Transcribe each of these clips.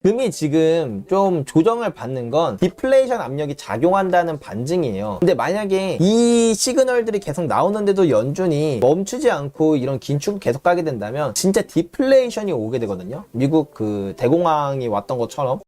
금이 지금 좀 조정을 받는 건 디플레이션 압력이 작용한다는 반증이에요. 근데 만약에 이 시그널들이 계속 나오는데도 연준이 멈추지 않고 이런 긴축을 계속 가게 된다면 진짜 디플레이션이 오게 되거든요. 미국 그 대공황이 왔던 것처럼.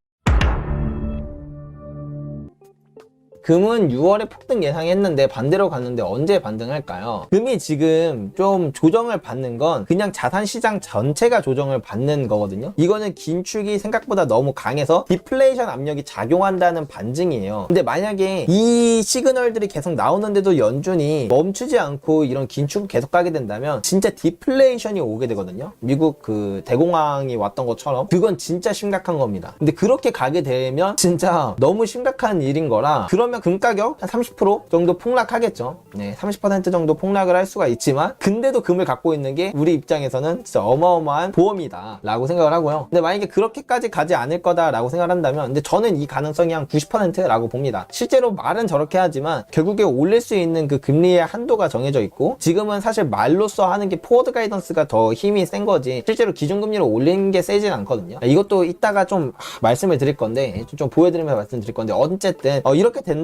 금은 6월에 폭등 예상했는데 반대로 갔는데 언제 반등할까요? 금이 지금 좀 조정을 받는 건 그냥 자산시장 전체가 조정을 받는 거거든요. 이거는 긴축이 생각보다 너무 강해서 디플레이션 압력이 작용한다는 반증이에요. 근데 만약에 이 시그널들이 계속 나오는데도 연준이 멈추지 않고 이런 긴축을 계속 가게 된다면 진짜 디플레이션이 오게 되거든요. 미국 그 대공황이 왔던 것처럼. 그건 진짜 심각한 겁니다. 근데 그렇게 가게 되면 진짜 너무 심각한 일인 거라 그러면 금 가격 한 30% 정도 폭락하겠죠. 네, 30% 정도 폭락을 할 수가 있지만 근데도 금을 갖고 있는 게 우리 입장에서는 진짜 어마어마한 보험이다 라고 생각을 하고요. 근데 만약에 그렇게까지 가지 않을 거다 라고 생각을 한다면 근데 저는 이 가능성이 한 90%라고 봅니다. 실제로 말은 저렇게 하지만 결국에 올릴 수 있는 그 금리의 한도가 정해져 있고 지금은 사실 말로써 하는 게 포워드 가이던스가 더 힘이 센 거지 실제로 기준금리를 올리는 게 세진 않거든요. 이것도 이따가 좀 말씀을 드릴 건데 좀 보여드리면서 말씀드릴 건데 어쨌든 이렇게 된다면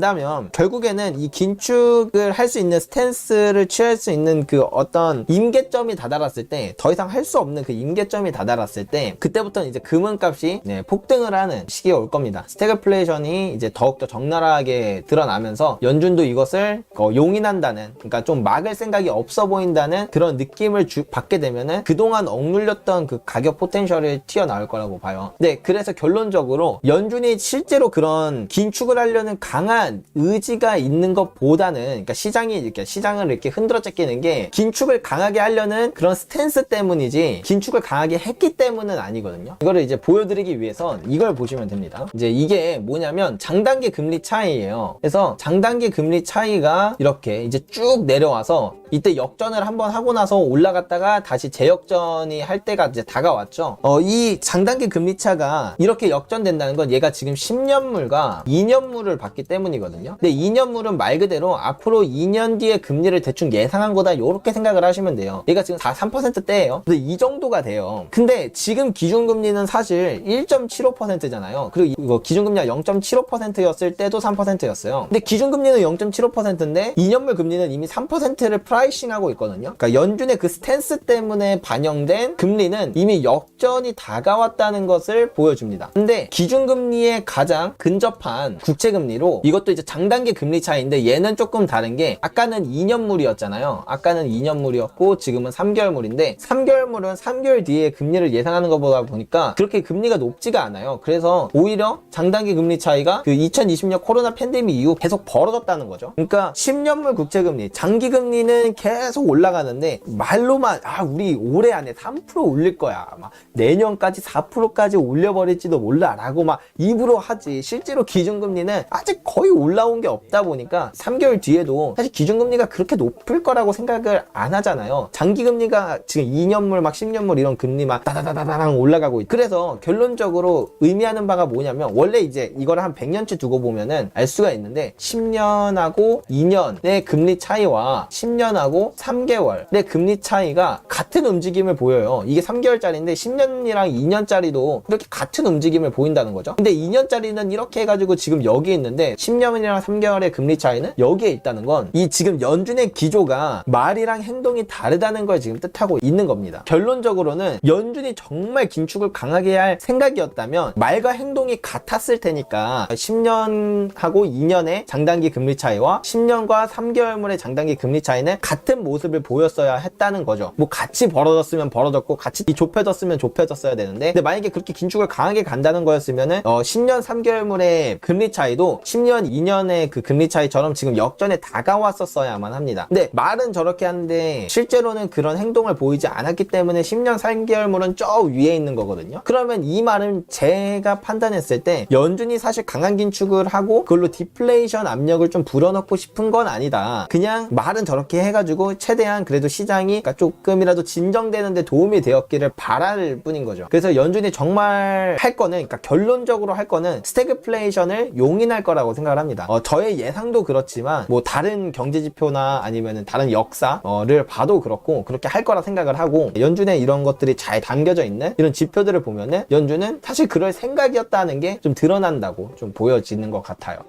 결국에는 이 긴축을 할 수 있는 스탠스를 취할 수 있는 그 어떤 임계점이 다다랐을 때 더 이상 할 수 없는 그 임계점이 다다랐을 때 그때부터는 이제 금은값이 폭등을 하는 시기가 올 겁니다. 스태그플레이션이 이제 더욱더 적나라하게 드러나면서 연준도 이것을 용인한다는 그러니까 좀 막을 생각이 없어 보인다는 그런 느낌을 받게 되면은 그동안 억눌렸던 그 가격 포텐셜이 튀어나올 거라고 봐요. 네, 그래서 결론적으로 연준이 실제로 그런 긴축을 하려는 강한 의지가 있는 것보다는 그러니까 시장을 이렇게 흔들어 제끼는 게 긴축을 강하게 하려는 그런 스탠스 때문이지 긴축을 강하게 했기 때문은 아니거든요. 이거를 이제 보여드리기 위해선 이걸 보시면 됩니다. 이제 이게 뭐냐면 장단기 금리 차이예요. 그래서 장단기 금리 차이가 이렇게 이제 쭉 내려와서 이때 역전을 한번 하고 나서 올라갔다가 다시 재역전이 할 때가 이제 다가왔죠. 이 장단기 금리 차가 이렇게 역전된다는 건 얘가 지금 10년물과 2년물을 봤기 때문이거든요. 근데 2년물은 말 그대로 앞으로 2년 뒤에 금리를 대충 예상한 거다 이렇게 생각을 하시면 돼요. 얘가 지금 3%대예요. 근데 이 정도가 돼요. 근데 지금 기준금리는 사실 1.75%잖아요. 그리고 이거 기준금리가 0.75%였을 때도 3%였어요. 근데 기준금리는 0.75%인데 2년물 금리는 이미 3%를 프라이싱하고 있거든요. 그러니까 연준의 그 스탠스 때문에 반영된 금리는 이미 역전이 다가왔다는 것을 보여줍니다. 근데 기준금리에 가장 근접한 국채금리로 이것도 이제 장단기 금리 차이인데 얘는 조금 다른 게 아까는 2년물이었잖아요. 아까는 2년물이었고 지금은 3개월물인데 3개월물은 3개월 뒤에 금리를 예상하는 것보다 보니까 그렇게 금리가 높지가 않아요. 그래서 오히려 장단기 금리 차이가 그 2020년 코로나 팬데믹 이후 계속 벌어졌다는 거죠. 그러니까 10년물 국채금리, 장기금리는 계속 올라가는데 말로만 우리 올해 안에 3% 올릴 거야. 막 내년까지 4%까지 올려버릴지도 몰라 라고 막 입으로 하지 실제로 기준금리는 아직 거의 올라온 게 없다 보니까 3개월 뒤에도 사실 기준금리가 그렇게 높을 거라고 생각을 안 하잖아요. 장기금리가 지금 2년물 막 10년물 이런 금리 막 다다다다당 올라가고 있고 그래서 결론적으로 의미하는 바가 뭐냐면 원래 이제 이걸 한 100년치 두고 보면은 알 수가 있는데 10년하고 2년의 금리 차이와 10년하고 3개월의 금리 차이가 같은 움직임을 보여요. 이게 3개월짜리인데 10년이랑 2년짜리도 그렇게 같은 움직임을 보인다는 거죠. 근데 2년짜리는 이렇게 해가지고 지금 여기 있는데 10년이랑 3개월의 금리 차이는 여기에 있다는 건 이 지금 연준의 기조가 말이랑 행동이 다르다는 걸 지금 뜻하고 있는 겁니다. 결론적으로는 연준이 정말 긴축을 강하게 할 생각이었다면 말과 행동이 같았을 테니까 10년하고 2년의 장단기 금리 차이와 10년과 3개월물의 장단기 금리 차이는 같은 모습을 보였어야 했다는 거죠. 뭐 같이 벌어졌으면 벌어졌고 같이 좁혀졌으면 좁혀졌어야 되는데 근데 만약에 그렇게 긴축을 강하게 간다는 거였으면은 10년 3개월물의 금리 차이도 10년 2년의 그 금리 차이처럼 지금 역전에 다가왔었어야만 합니다. 근데 말은 저렇게 하는데 실제로는 그런 행동을 보이지 않았기 때문에 10년 3개월물은 저 위에 있는 거거든요. 그러면 이 말은 제가 판단했을 때 연준이 사실 강한 긴축을 하고 그걸로 디플레이션 압력을 좀 불어넣고 싶은 건 아니다. 그냥 말은 저렇게 해가지고 최대한 그래도 시장이 그러니까 조금이라도 진정되는데 도움이 되었기를 바랄 뿐인 거죠. 그래서 연준이 정말 할 거는 그러니까 결론적으로 할 거는 스태그플레이션을 용인할 거라고 생각을 생각을 합니다. 저의 예상도 그렇지만 뭐 다른 경제 지표나 아니면은 다른 역사를 봐도 그렇고 그렇게 할 거라 생각을 하고, 연준에 이런 것들이 잘 담겨져 있는 이런 지표들을 보면은 연준은 사실 그럴 생각이었다는 게 좀 드러난다고 좀 보여지는 것 같아요.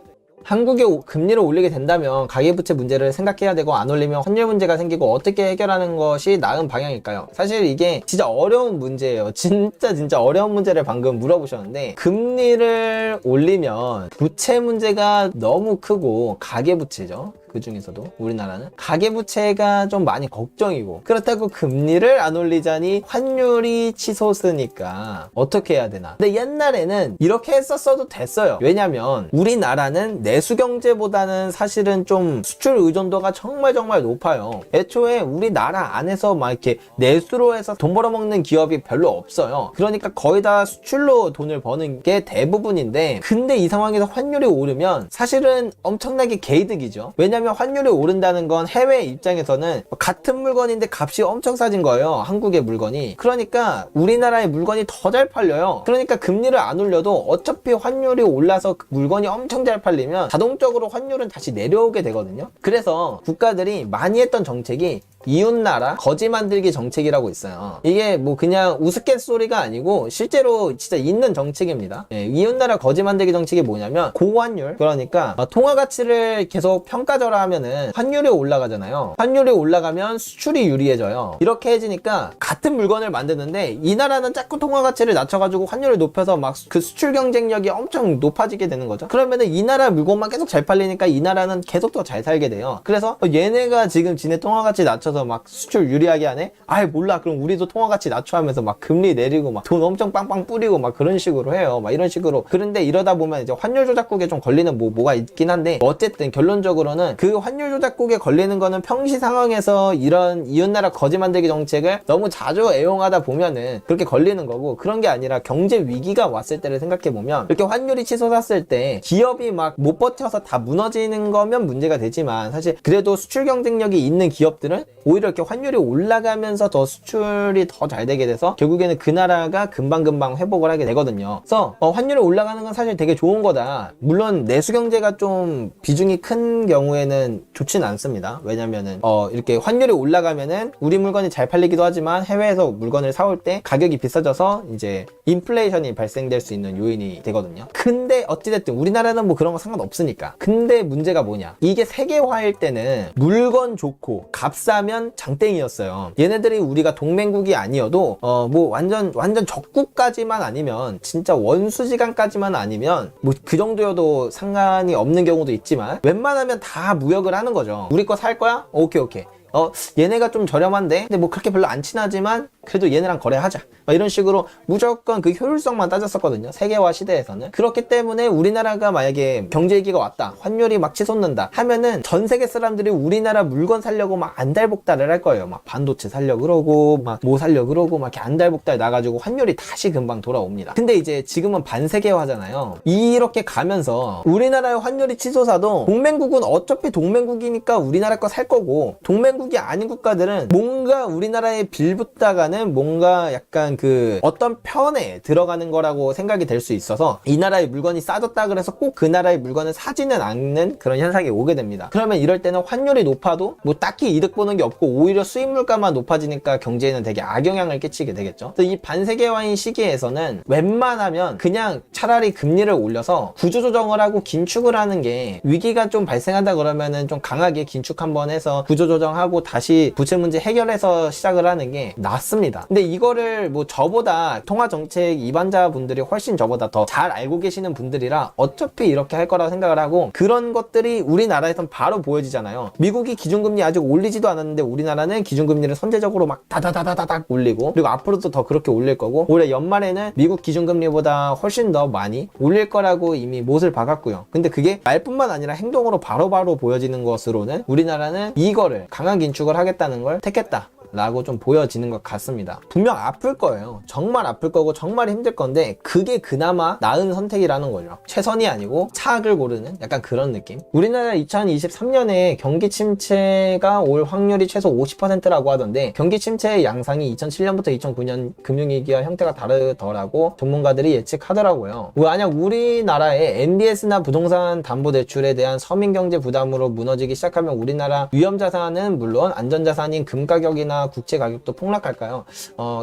한국이 금리를 올리게 된다면 가계부채 문제를 생각해야 되고, 안 올리면 환율 문제가 생기고, 어떻게 해결하는 것이 나은 방향일까요? 사실 이게 진짜 어려운 문제예요. 진짜 어려운 문제를 방금 물어보셨는데, 금리를 올리면 부채 문제가 너무 크고, 가계부채죠. 그 중에서도 우리나라는 가계부채가 좀 많이 걱정이고, 그렇다고 금리를 안 올리자니 환율이 치솟으니까 어떻게 해야 되나. 근데 옛날에는 이렇게 했었어도 됐어요. 왜냐면 우리나라는 내수경제보다는 사실은 좀 수출 의존도가 정말 높아요. 애초에 우리나라 안에서 막 이렇게 내수로 해서 돈 벌어먹는 기업이 별로 없어요. 그러니까 거의 다 수출로 돈을 버는 게 대부분인데, 근데 이 상황에서 환율이 오르면 사실은 엄청나게 개이득이죠. 왜냐면 환율이 오른다는 건 해외 입장에서는 같은 물건인데 값이 엄청 싸진 거예요. 한국의 물건이. 그러니까 우리나라의 물건이 더 잘 팔려요. 그러니까 금리를 안 올려도 어차피 환율이 올라서 그 물건이 엄청 잘 팔리면 자동적으로 환율은 다시 내려오게 되거든요. 그래서 국가들이 많이 했던 정책이 이웃나라 거지 만들기 정책이라고 있어요. 이게 뭐 그냥 우스갯소리가 아니고 실제로 진짜 있는 정책입니다. 이웃나라 거지 만들기 정책이 뭐냐면, 고환율, 그러니까 통화 가치를 계속 평가절하하면은 환율이 올라가잖아요. 환율이 올라가면 수출이 유리해져요. 이렇게 해지니까 같은 물건을 만드는데 이 나라는 자꾸 통화 가치를 낮춰가지고 환율을 높여서 막 그 수출 경쟁력이 엄청 높아지게 되는 거죠. 그러면은 이 나라 물건만 계속 잘 팔리니까 이 나라는 계속 더 잘 살게 돼요. 그래서 얘네가 지금 지네 통화 가치 낮춰서 막 수출 유리하게 하네? 아이 몰라, 그럼 우리도 통화 가치 낮춰 하면서 막 금리 내리고 막 돈 엄청 빵빵 뿌리고 막 그런 식으로 해요. 막 이런 식으로. 그런데 이러다 보면 이제 환율 조작국에 좀 걸리는 뭐가 있긴 한데, 어쨌든 결론적으로는 그 환율 조작국에 걸리는 거는 평시 상황에서 이런 이웃나라 거지 만들기 정책을 너무 자주 애용하다 보면은 그렇게 걸리는 거고, 그런 게 아니라 경제 위기가 왔을 때를 생각해 보면, 이렇게 환율이 치솟았을 때 기업이 막 못 버텨서 다 무너지는 거면 문제가 되지만, 사실 그래도 수출 경쟁력이 있는 기업들은 오히려 이렇게 환율이 올라가면서 더 수출이 더 잘 되게 돼서 결국에는 그 나라가 금방금방 회복을 하게 되거든요. 그래서 환율이 올라가는 건 사실 되게 좋은 거다. 물론 내수 경제가 좀 비중이 큰 경우에는 좋진 않습니다. 왜냐면은 이렇게 환율이 올라가면은 우리 물건이 잘 팔리기도 하지만 해외에서 물건을 사올 때 가격이 비싸져서 이제 인플레이션이 발생될 수 있는 요인이 되거든요. 근데 어찌됐든 우리나라는 뭐 그런 거 상관없으니까. 근데 문제가 뭐냐, 이게 세계화일 때는 물건 좋고 값 싸면 장땡이었어요. 얘네들이 우리가 동맹국이 아니어도 뭐 완전 적국까지만 아니면, 진짜 원수지간까지만 아니면 뭐 그 정도여도 상관이 없는 경우도 있지만, 웬만하면 다 무역을 하는 거죠. 우리 거 살 거야? 오케이. 얘네가 좀 저렴한데 근데 뭐 그렇게 별로 안 친하지만 그래도 얘네랑 거래하자, 막 이런 식으로 무조건 그 효율성만 따졌었거든요, 세계화 시대에서는. 그렇기 때문에 우리나라가 만약에 경제위기가 왔다, 환율이 막 치솟는다 하면은 전 세계 사람들이 우리나라 물건 살려고 막 안달복달을 할 거예요. 막 반도체 살려고 그러고 막 뭐 살려고 그러고 막 이렇게 안달복달 나가지고 환율이 다시 금방 돌아옵니다. 근데 이제 지금은 반세계화잖아요. 이렇게 가면서 우리나라의 환율이 치솟아도 동맹국은 어차피 동맹국이니까 우리나라 거 살 거고, 동맹국이 아닌 국가들은 뭔가 우리나라에 빌붙다가는 뭔가 약간 그 어떤 편에 들어가는 거라고 생각이 될 수 있어서, 이 나라의 물건이 싸졌다 그래서 꼭 그 나라의 물건을 사지는 않는 그런 현상이 오게 됩니다. 그러면 이럴 때는 환율이 높아도 뭐 딱히 이득 보는 게 없고 오히려 수입 물가만 높아지니까 경제에는 되게 악영향을 끼치게 되겠죠. 그래서 이 반세계화인 시기에서는 웬만하면 그냥 차라리 금리를 올려서 구조조정을 하고 긴축을 하는 게, 위기가 좀 발생한다 그러면은 좀 강하게 긴축 한번 해서 구조조정하고 다시 부채 문제 해결해서 시작을 하는 게 낫습니다. 근데 이거를 뭐 저보다 통화정책 입안자분들이 훨씬 저보다 더 잘 알고 계시는 분들이라 어차피 이렇게 할 거라고 생각을 하고, 그런 것들이 우리나라에선 바로 보여지잖아요. 미국이 기준금리 아직 올리지도 않았는데 우리나라는 기준금리를 선제적으로 막 다다다다닥 올리고, 그리고 앞으로도 더 그렇게 올릴 거고, 올해 연말에는 미국 기준금리보다 훨씬 더 많이 올릴 거라고 이미 못을 박았고요. 근데 그게 말뿐만 아니라 행동으로 바로바로 보여지는 것으로는 우리나라는 이거를 강한 긴축을 하겠다는 걸 택했다, 라고 좀 보여지는 것 같습니다. 분명 아플 거예요. 정말 아플 거고 정말 힘들 건데 그게 그나마 나은 선택이라는 거죠. 최선이 아니고 차악을 고르는 약간 그런 느낌. 우리나라 2023년에 경기 침체가 올 확률이 최소 50%라고 하던데 경기 침체의 양상이 2007년부터 2009년 금융위기와 형태가 다르더라고 전문가들이 예측하더라고요. 만약 우리나라의 MBS나 부동산 담보대출에 대한 서민경제 부담으로 무너지기 시작하면 우리나라 위험자산은 물론 안전자산인 금 가격이나 국채 가격도 폭락할까요?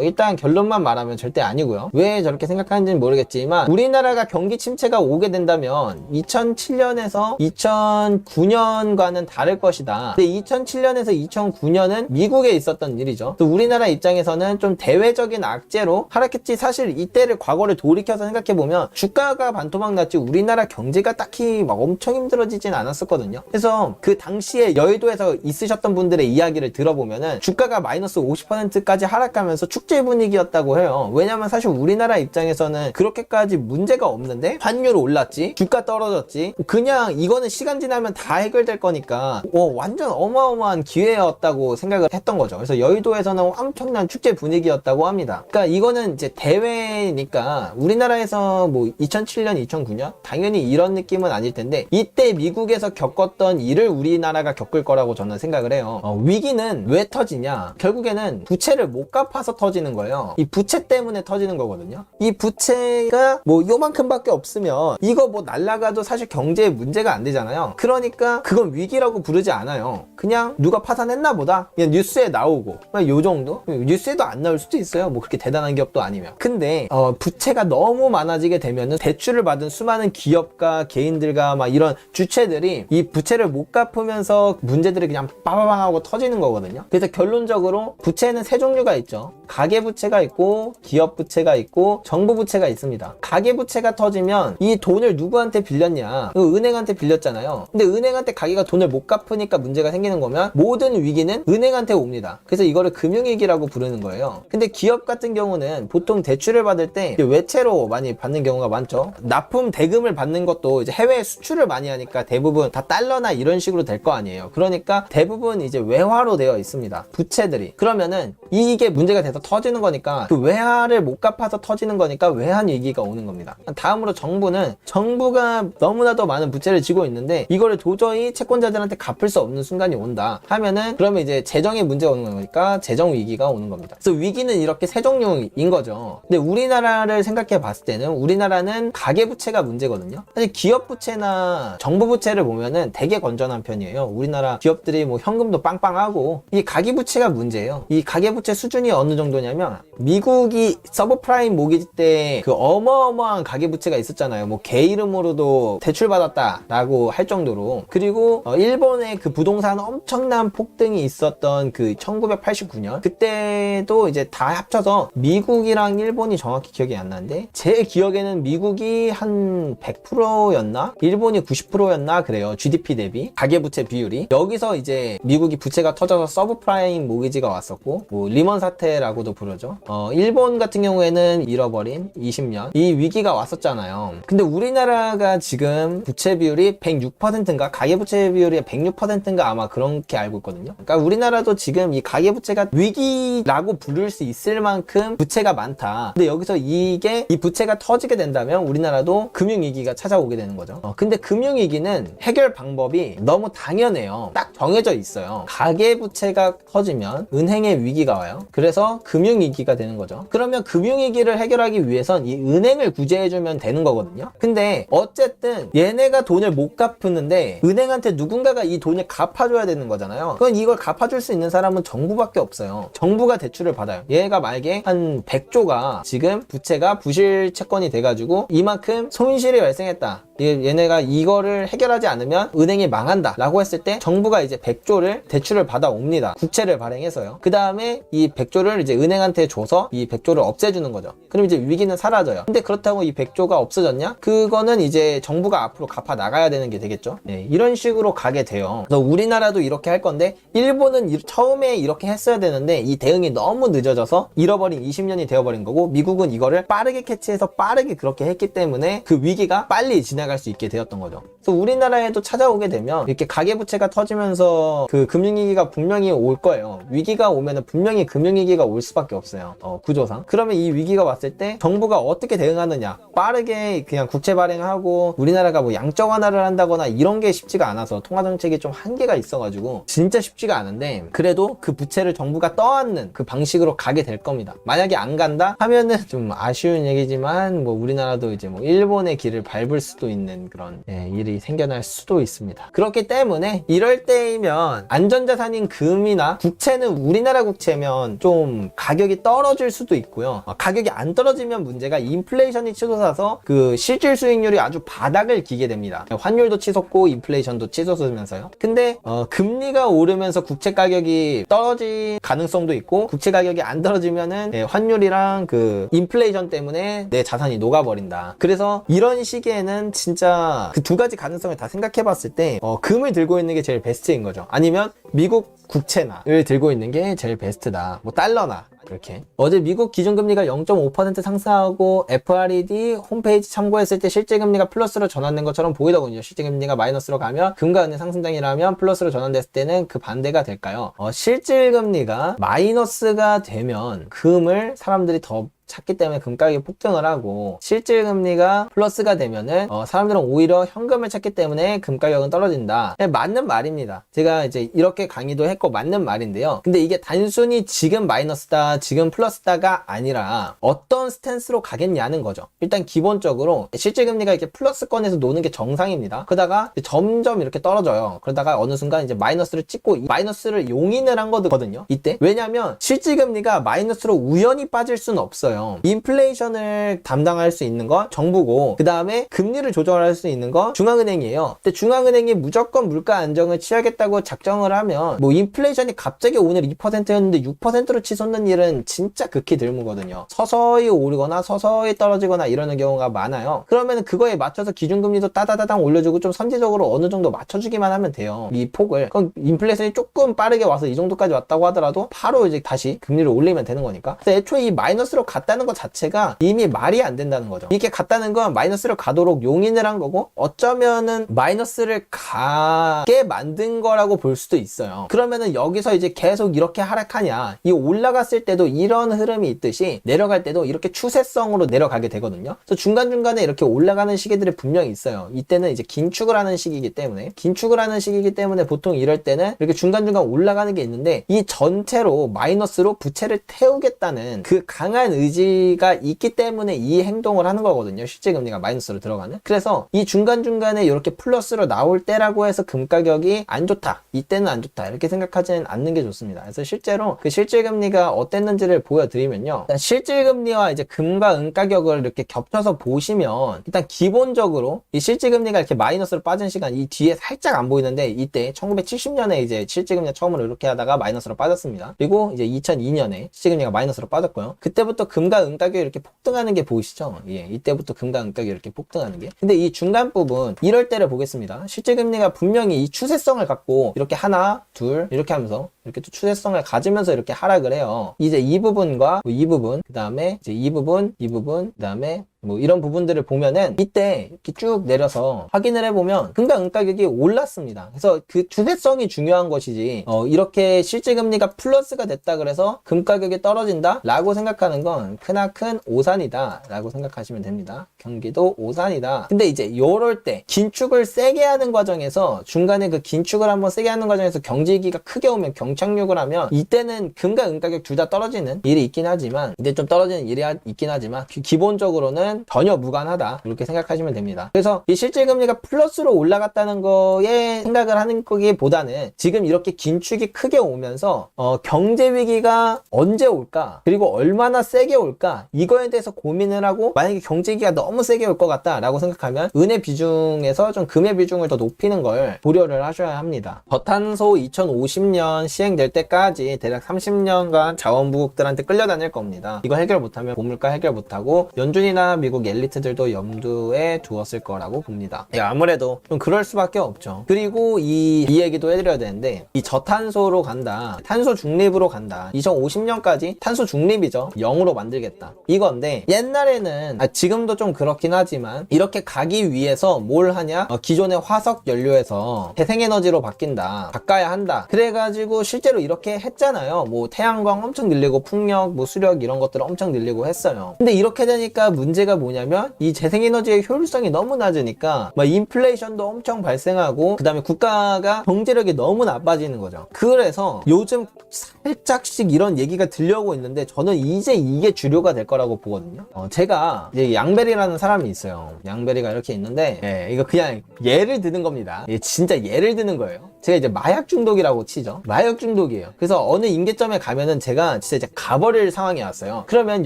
일단 결론만 말하면 절대 아니고요. 왜 저렇게 생각하는지는 모르겠지만 우리나라가 경기 침체가 오게 된다면 2007년에서 2009년과는 다를 것이다. 근데 2007년에서 2009년은 미국에 있었던 일이죠. 또 우리나라 입장에서는 좀 대외적인 악재로 하락했지. 사실 이때를 과거를 돌이켜서 생각해보면 주가가 반토막 났지 우리나라 경제가 딱히 막 엄청 힘들어지진 않았었거든요. 그래서 그 당시에 여의도에서 있으셨던 분들의 이야기를 들어보면은 주가가 마이너스 50%까지 하락하면서 축제 분위기였다고 해요. 왜냐면 사실 우리나라 입장에서는 그렇게까지 문제가 없는데 환율 올랐지, 주가 떨어졌지, 그냥 이거는 시간 지나면 다 해결될 거니까 완전 어마어마한 기회였다고 생각을 했던 거죠. 그래서 여의도에서는 엄청난 축제 분위기였다고 합니다. 그러니까 이거는 이제 대회니까 우리나라에서 뭐 2007년, 2009년 당연히 이런 느낌은 아닐 텐데 이때 미국에서 겪었던 일을 우리나라가 겪을 거라고 저는 생각을 해요. 위기는 왜 터지냐? 결국에는 부채를 못 갚아서 터지는 거예요. 이 부채 때문에 터지는 거거든요. 이 부채가 뭐 요만큼밖에 없으면 이거 뭐 날라가도 사실 경제에 문제가 안 되잖아요. 그러니까 그건 위기라고 부르지 않아요. 그냥 누가 파산했나 보다. 그냥 뉴스에 나오고 요 정도? 뉴스에도 안 나올 수도 있어요. 뭐 그렇게 대단한 기업도 아니면. 근데 부채가 너무 많아지게 되면은 대출을 받은 수많은 기업과 개인들과 막 이런 주체들이 이 부채를 못 갚으면서 문제들이 그냥 빠바방 하고 터지는 거거든요. 그래서 결론적으로 부채는 세 종류가 있죠. 가계부채가 있고 기업부채가 있고 정부부채가 있습니다. 가계부채가 터지면 이 돈을 누구한테 빌렸냐? 은행한테 빌렸잖아요. 근데 은행한테 가게가 돈을 못 갚으니까 문제가 생기는 거면 모든 위기는 은행한테 옵니다. 그래서 이거를 금융위기라고 부르는 거예요. 근데 기업 같은 경우는 보통 대출을 받을 때 외채로 많이 받는 경우가 많죠. 납품 대금을 받는 것도 이제 해외에 수출을 많이 하니까 대부분 다 달러나 이런 식으로 될 거 아니에요. 그러니까 대부분 이제 외화로 되어 있습니다. 부채들이. 그러면은 이게 문제가 돼서 터지는 거니까 그 외화를 못 갚아서 터지는 거니까 외환 위기가 오는 겁니다. 다음으로 정부가 너무나도 많은 부채를 지고 있는데 이거를 도저히 채권자들한테 갚을 수 없는 순간이 온다 하면은 그러면 이제 재정에 문제가 오는 거니까 재정 위기가 오는 겁니다. 그래서 위기는 이렇게 세 종류인 거죠. 근데 우리나라를 생각해 봤을 때는 우리나라는 가계부채가 문제거든요. 사실 기업부채나 정부부채를 보면은 되게 건전한 편이에요. 우리나라 기업들이 뭐 현금도 빵빵하고 이 가계부채가 문제예요. 이 가계부채 수준이 어느 정도냐면 미국이 서브프라임 모기지 때 그 어마어마한 가계부채가 있었잖아요. 뭐 개 이름으로도 대출받았다라고 할 정도로. 그리고 일본의 그 부동산 엄청난 폭등이 있었던 그 1989년 그때도 이제 다 합쳐서 미국이랑 일본이 정확히 기억이 안 나는데 제 기억에는 미국이 한 100%였나? 일본이 90%였나? 그래요. GDP 대비 가계부채 비율이. 여기서 이제 미국이 부채가 터져서 서브프라임 모기지가 왔었고 뭐 리먼 사태라고도 부르죠. 일본 같은 경우에는 잃어버린 20년 이 위기가 왔었잖아요. 근데 우리나라가 지금 부채 비율이 106%인가 가계부채 비율이 106%인가 아마 그렇게 알고 있거든요. 그러니까 우리나라도 지금 이 가계부채가 위기라고 부를 수 있을 만큼 부채가 많다. 근데 여기서 이 부채가 터지게 된다면 우리나라도 금융위기가 찾아오게 되는 거죠. 근데 금융위기는 해결 방법이 너무 당연해요. 딱 정해져 있어요. 가계부채가 터지면 은행의 위기가 와요. 그래서 금융위기가 되는 거죠. 그러면 금융위기를 해결하기 위해선 이 은행을 구제해주면 되는 거거든요. 근데 어쨌든 얘네가 돈을 못 갚는데 은행한테 누군가가 이 돈을 갚아줘야 되는 거잖아요. 그럼 이걸 갚아줄 수 있는 사람은 정부밖에 없어요. 정부가 대출을 받아요. 얘가 만약에 한 100조가 지금 부채가 부실 채권이 돼가지고 이만큼 손실이 발생했다. 얘네가 이거를 해결하지 않으면 은행이 망한다 라고 했을 때 정부가 이제 100조를 대출을 받아 옵니다. 국채를 발행해서요. 그 다음에 이 100조를 이제 은행한테 줘서 이 100조를 없애주는 거죠. 그럼 이제 위기는 사라져요. 근데 그렇다고 이 100조가 없어졌냐? 그거는 이제 정부가 앞으로 갚아 나가야 되는 게 되겠죠. 네, 이런 식으로 가게 돼요. 그래서 우리나라도 이렇게 할 건데 일본은 처음에 이렇게 했어야 되는데 이 대응이 너무 늦어져서 잃어버린 20년이 되어버린 거고 미국은 이거를 빠르게 캐치해서 빠르게 그렇게 했기 때문에 그 위기가 빨리 지나갈 수 있게 되었던 거죠. 그래서 우리나라에도 찾아오게 되면 이렇게 가계부채가 터지면서 그 금융위기가 분명히 올 거예요. 위기가 오면은 분명히 금융위기가 올 수밖에 없어요. 구조상. 그러면 이 위기가 왔을 때 정부가 어떻게 대응하느냐? 빠르게 그냥 국채 발행하고 우리나라가 뭐 양적 완화를 한다거나 이런 게 쉽지가 않아서 통화정책이 좀 한계가 있어가지고 진짜 쉽지가 않은데, 그래도 그 부채를 정부가 떠안는 그 방식으로 가게 될 겁니다. 만약에 안 간다 하면은 좀 아쉬운 얘기지만 뭐 우리나라도 이제 뭐 일본의 길을 밟을 수도 있는 그런 일이 생겨날 수도 있습니다. 그렇기 때문에 이럴 때이면 안전자산인 금이나 국채는 우리나라 국채면 좀 가격이 떨어질 수도 있고요. 가격이 안 떨어지면 문제가 인플레이션이 치솟아서 그 실질 수익률이 아주 바닥을 기게 됩니다. 환율도 치솟고 인플레이션도 치솟으면서요. 근데 금리가 오르면서 국채 가격이 떨어질 가능성도 있고, 국채 가격이 안 떨어지면은 환율이랑 그 인플레이션 때문에 내 자산이 녹아버린다. 그래서 이런 시기에는 진짜 그 두 가지 가능성을 다 생각해 봤을 때 금을 들고 있는 게 제일 베스트인 거죠. 아니면 미국 국채나를 들고 있는 게 제일 베스트다. 뭐 달러나 이렇게. 어제 미국 기준금리가 0.5% 상승하고 FRED 홈페이지 참고했을 때 실제금리가 플러스로 전환된 것처럼 보이더군요. 실제금리가 마이너스로 가면 금과 은의 상승장이라면 플러스로 전환됐을 때는 그 반대가 될까요? 실질금리가 마이너스가 되면 금을 사람들이 더 찾기 때문에 금 가격이 폭등을 하고, 실질금리가 플러스가 되면은 사람들은 오히려 현금을 찾기 때문에 금 가격은 떨어진다. 맞는 말입니다. 제가 이제 이렇게 강의도 했고 맞는 말인데요. 근데 이게 단순히 지금 마이너스다 지금 플러스다가 아니라 어떤 스탠스로 가겠냐는 거죠. 일단 기본적으로 실질금리가 이렇게 플러스권에서 노는 게 정상입니다. 그러다가 점점 이렇게 떨어져요. 그러다가 어느 순간 이제 마이너스를 찍고 마이너스를 용인을 한 거거든요. 이때. 왜냐면 실질금리가 마이너스로 우연히 빠질 수는 없어요. 인플레이션을 담당할 수 있는 건 정부고, 그 다음에 금리를 조정할 수 있는 건 중앙은행이에요. 근데 중앙은행이 무조건 물가 안정을 취하겠다고 작정을 하면 뭐 인플레이션이 갑자기 오늘 2%였는데 6%로 치솟는 일은 진짜 극히 드물거든요. 서서히 오르거나 서서히 떨어지거나 이러는 경우가 많아요. 그러면 그거에 맞춰서 기준금리도 따다다당 올려주고 좀 선제적으로 어느 정도 맞춰주기만 하면 돼요. 이 폭을. 그럼 인플레이션이 조금 빠르게 와서 이 정도까지 왔다고 하더라도 바로 이제 다시 금리를 올리면 되는 거니까. 그래서 애초에 이 마이너스로 갔다는 것 자체가 이미 말이 안 된다는 거죠. 이게 갔다는 건 마이너스를 가도록 용인을 한 거고, 어쩌면은 마이너스를 가게 만든 거라고 볼 수도 있어요. 그러면은 여기서 이제 계속 이렇게 하락하냐, 이 올라갔을 때도 이런 흐름이 있듯이 내려갈 때도 이렇게 추세성으로 내려가게 되거든요. 그래서 중간중간에 이렇게 올라가는 시기들이 분명히 있어요. 이때는 이제 긴축을 하는 시기이기 때문에 보통 이럴 때는 이렇게 중간중간 올라가는 게 있는데, 이 전체로 마이너스로 부채를 태우겠다는 그 강한 의지가 있기 때문에 이 행동을 하는 거거든요. 실질금리가 마이너스로 들어가는. 그래서 이 중간중간에 이렇게 플러스로 나올 때라고 해서 금 가격이 안 좋다, 이때는 안 좋다 이렇게 생각하지는 않는 게 좋습니다. 그래서 실제로 그 실질금리가 어땠는지를 보여드리면요, 일단 실질금리와 이제 금과 은 가격을 이렇게 겹쳐서 보시면, 일단 기본적으로 이 실질금리가 이렇게 마이너스로 빠진 시간, 이 뒤에 살짝 안 보이는데, 이때 1970년에 이제 실질금리가 처음으로 이렇게 하다가 마이너스로 빠졌습니다. 그리고 이제 2002년에 실질금리가 마이너스로 빠졌고요. 그때부터 금과 은 가격이 이렇게 폭등하는 게 보이시죠? 예, 이때부터 금과 은 가격이 이렇게 폭등하는 게. 근데 이 중간 부분, 이럴 때를 보겠습니다. 실질금리가 분명히 이 추세성을 갖고 이렇게 하나, 둘 이렇게 하면서 이렇게 또 추세성을 가지면서 이렇게 하락을 해요. 이제 이 부분과 이 부분, 그 다음에 이제 이 부분, 그 다음에 뭐 이런 부분들을 보면은 이때 이렇게 쭉 내려서 확인을 해보면 금과 은 가격이 올랐습니다. 그래서 그 추세성이 중요한 것이지, 이렇게 실질금리가 플러스가 됐다 그래서 금 가격이 떨어진다 라고 생각하는 건 크나큰 오산이다 라고 생각하시면 됩니다. 경기도 오산이다. 근데 이제 요럴 때 긴축을 세게 하는 과정에서, 중간에 그 긴축을 한번 세게 하는 과정에서 경제위기가 크게 오면, 경착륙을 하면, 이때는 금과 은 가격 둘 다 떨어지는 일이 있긴 하지만, 이때 좀 떨어지는 일이 있긴 하지만 기본적으로는 전혀 무관하다 이렇게 생각하시면 됩니다. 그래서 이 실질금리가 플러스로 올라갔다는 거에 생각을 하는 거기보다는, 지금 이렇게 긴축이 크게 오면서 경제위기가 언제 올까, 그리고 얼마나 세게 올까, 이거에 대해서 고민을 하고, 만약에 경제위기가 너무 세게 올 것 같다 라고 생각하면 은의 비중에서 좀 금의 비중을 더 높이는 걸 고려를 하셔야 합니다. 저탄소 2050년 시행될 때까지 대략 30년간 자원부국들한테 끌려다닐 겁니다. 이거 해결 못하면 고물가 해결 못하고 연준이나 미국 엘리트들도 염두에 두었을 거라고 봅니다. 아무래도 좀 그럴 수밖에 없죠. 그리고 이 얘기도 해드려야 되는데, 이 저탄소로 간다, 탄소 중립으로 간다, 2050년까지 탄소 중립이죠, 0으로 만들겠다, 이건데, 옛날에는 지금도 좀 그렇긴 하지만 이렇게 가기 위해서 뭘 하냐, 기존의 화석 연료에서 재생에너지로 바꿔야 한다, 그래가지고 실제로 이렇게 했잖아요. 뭐 태양광 엄청 늘리고 풍력, 뭐 수력 이런 것들을 엄청 늘리고 했어요. 근데 이렇게 되니까 문제가 뭐냐면, 이 재생에너지의 효율성이 너무 낮으니까 막 인플레이션도 엄청 발생하고, 그 다음에 국가가 경제력이 너무 나빠지는 거죠. 그래서 요즘 살짝씩 이런 얘기가 들려오고 있는데, 저는 이제 이게 주류가 될 거라고 보거든요. 제가 이제 양베리라는 사람이 있어요. 양베리가 이렇게 있는데, 이거 그냥 예를 드는 겁니다. 진짜 예를 드는 거예요. 제가 이제 마약 중독이라고 치죠. 마약 중독이에요. 그래서 어느 임계점에 가면은 제가 진짜 이제 가버릴 상황이 왔어요. 그러면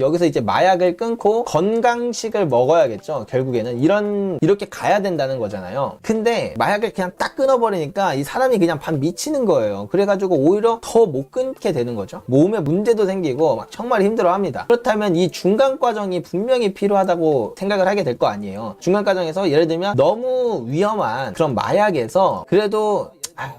여기서 이제 마약을 끊고 건강식을 먹어야겠죠. 결국에는 이렇게 가야 된다는 거잖아요. 근데 마약을 그냥 딱 끊어버리니까 이 사람이 그냥 반 미치는 거예요. 그래가지고 오히려 더 못 끊게 되는 거죠. 몸에 문제도 생기고 막 정말 힘들어합니다. 그렇다면 이 중간 과정이 분명히 필요하다고 생각을 하게 될 거 아니에요. 중간 과정에서 예를 들면 너무 위험한 그런 마약에서 그래도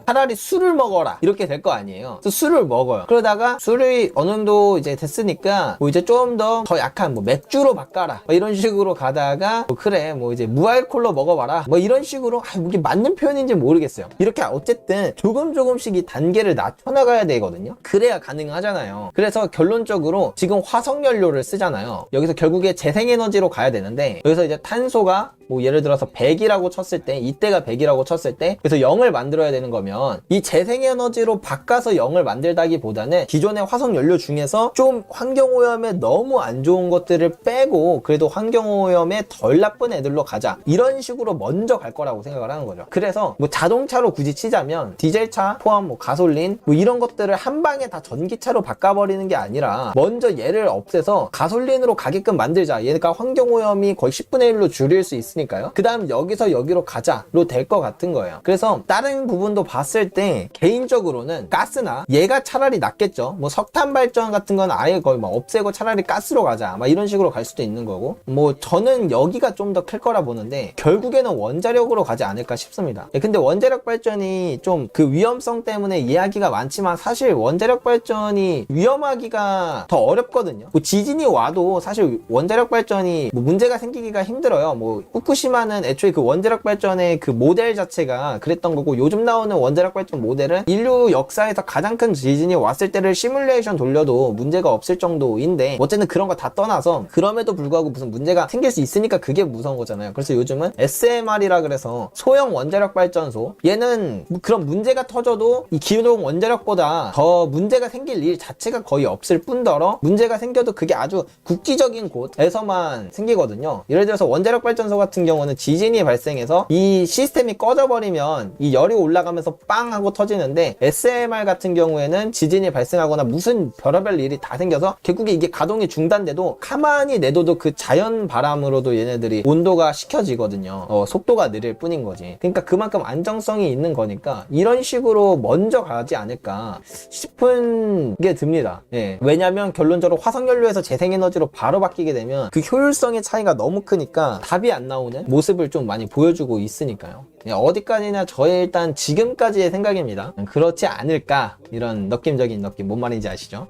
차라리 술을 먹어라, 이렇게 될 거 아니에요. 그래서 술을 먹어요. 그러다가 술이 어느 정도 이제 됐으니까 뭐 이제 좀 더 약한 뭐 맥주로 바꿔라, 뭐 이런 식으로 가다가 뭐 그래 뭐 이제 무알콜로 먹어봐라, 뭐 이런 식으로 이게 맞는 표현인지 모르겠어요. 이렇게 어쨌든 조금씩 이 단계를 낮춰나가야 되거든요. 그래야 가능하잖아요. 그래서 결론적으로 지금 화석연료를 쓰잖아요. 여기서 결국에 재생에너지로 가야 되는데, 여기서 이제 탄소가 뭐 예를 들어서 100이라고 쳤을 때, 이때가 100이라고 쳤을 때, 그래서 0을 만들어야 되는 거면 이 재생에너지로 바꿔서 0을 만들다기보다는 기존의 화석연료 중에서 좀 환경오염에 너무 안 좋은 것들을 빼고 그래도 환경오염에 덜 나쁜 애들로 가자, 이런 식으로 먼저 갈 거라고 생각을 하는 거죠. 그래서 뭐 자동차로 굳이 치자면 디젤차 포함 뭐 가솔린 뭐 이런 것들을 한 방에 다 전기차로 바꿔버리는 게 아니라 먼저 얘를 없애서 가솔린으로 가게끔 만들자. 얘가 환경오염이 거의 10분의 1로 줄일 수 있으니까요. 그 다음 여기서 여기로 가자로 될 것 같은 거예요. 그래서 다른 부분도 봤을 때 개인적으로는 가스나 얘가 차라리 낫겠죠. 뭐 석탄 발전 같은 건 아예 거의 막 없애고 차라리 가스로 가자, 막 이런 식으로 갈 수도 있는 거고, 뭐 저는 여기가 좀 더 클 거라 보는데 결국에는 원자력으로 가지 않을까 싶습니다. 근데 원자력 발전이 좀 그 위험성 때문에 이야기가 많지만 사실 원자력 발전이 위험하기가 더 어렵거든요. 뭐 지진이 와도 사실 원자력 발전이 뭐 문제가 생기기가 힘들어요. 뭐 후쿠시마는 애초에 그 원자력 발전의 그 모델 자체가 그랬던 거고, 요즘 나오는 원자력 발전 모델은 인류 역사에서 가장 큰 지진이 왔을 때를 시뮬레이션 돌려도 문제가 없을 정도인데, 어쨌든 그런 거 다 떠나서 그럼에도 불구하고 무슨 문제가 생길 수 있으니까 그게 무서운 거잖아요. 그래서 요즘은 SMR이라 그래서 소형 원자력 발전소, 얘는 그런 문제가 터져도 이 기존 원자력보다 더 문제가 생길 일 자체가 거의 없을 뿐더러 문제가 생겨도 그게 아주 국기적인 곳에서만 생기거든요. 예를 들어서 원자력 발전소 같은 경우는 지진이 발생해서 이 시스템이 꺼져버리면 이 열이 올라가면서 빵 하고 터지는데, SMR 같은 경우에는 지진이 발생하거나 무슨 별의별 일이 다 생겨서 결국에 이게 가동이 중단돼도 가만히 내둬도 그 자연 바람으로도 얘네들이 온도가 식혀지거든요. 속도가 느릴 뿐인 거지. 그러니까 그만큼 안정성이 있는 거니까 이런 식으로 먼저 가지 않을까 싶은 게 듭니다. 왜냐면 결론적으로 화석연료에서 재생에너지로 바로 바뀌게 되면 그 효율성의 차이가 너무 크니까 답이 안 나오는 모습을 좀 많이 보여주고 있으니까요. 어디까지나 저의 일단 지금까지의 생각입니다. 그렇지 않을까, 이런 느낌적인 느낌, 뭔 말인지 아시죠?